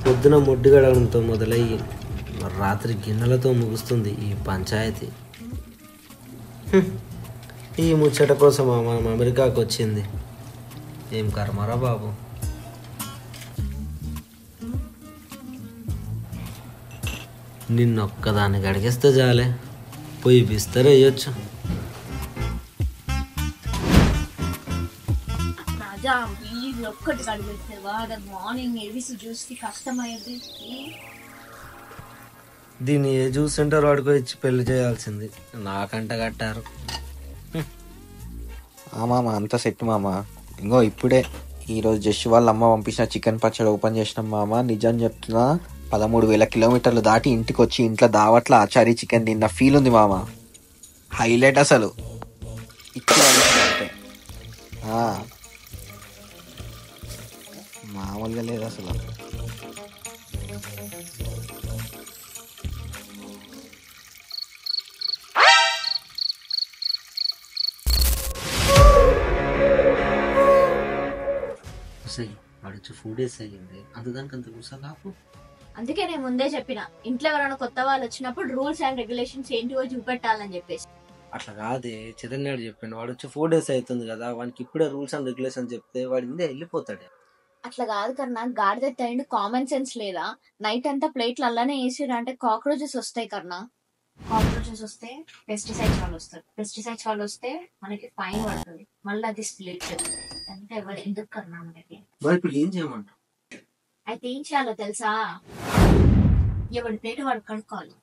పొద్దున మొడ్డు గడవడంతో మొదలయ్యి రాత్రి గిన్నెలతో ముగుస్తుంది ఈ పంచాయతీ. ఈ ముచ్చట కోసం మనం అమెరికాకు వచ్చింది. ఏం కర్మరా బాబు. నిన్నొక్కదాన్ని గడిగేస్తే చాలే, పోయి బిస్తర్ వేయొచ్చు. ఒక్కటి కడిగేస్తావా? మార్నింగ్ ఏబీసీ చూసి కష్టమయ్యేది. దీన్ని ఏ జ్యూస్ సెంటర్ వాడుకో ఇచ్చి పెళ్లి చేయాల్సింది. నాకంట కట్టారు. మామ అంత సెట్ మామ. ఇంకో ఇప్పుడే ఈరోజు జస్ట్ వాళ్ళ అమ్మ పంపించిన చికెన్ పచ్చడి ఓపెన్ చేసినాం మామ. నిజం చెప్తున్నా, 13,000 కిలోమీటర్లు దాటి ఇంటికి వచ్చి ఇంట్లో దావట్ల ఆచారి చికెన్ తిన్న ఫీల్ ఉంది మామ. హైలైట్ అసలు. మామూలుగా లేదు అసలు. వాడు 4 days అయ్యింది, అంతదానికి అంత గుసా కాపు. అందుకే నేను ముందే చెప్పిన, ఇంట్లో ఎవరైనా కొత్త వాళ్ళు వచ్చినప్పుడు రూల్స్ అండ్ రెగ్యులేషన్స్ ఏంటివో చూపెట్టాలని చెప్పేసి. అట్లా కాదే, చరణ్యాడు చెప్పిండు. వాడు వచ్చి 4 days అవుతుంది కదా, వానికి ఇప్పుడే రూల్స్ అండ్ రెగ్యులేషన్ చెప్తే వాడు ఇందే వెళ్ళిపోతాడు. అట్లా కాదు కన్నా, గాడిద తైండి కామన్ సెన్స్ లేదా? నైట్ అంతా ప్లేట్లు అలానే వేసిరు అంటే కాక్రోచెస్ వస్తాయి కన్నా. కాక్రోచెస్ వస్తే పెస్టిసైడ్స్ వాళ్ళు వస్తారు, పెస్టిసైడ్స్ వాళ్ళు వస్తే మనకి ఫైన్ పడుతుంది, మళ్ళీ అది స్ప్లిట్. అంటే ఎవరు ఎందుకు కన్నా మనకి. ఇప్పుడు ఏం చేయమంటారు? అయితే ఏం చేయాలో తెలుసా? ఎవరి ప్లేట్ వాడు కడుక్కోవాలి.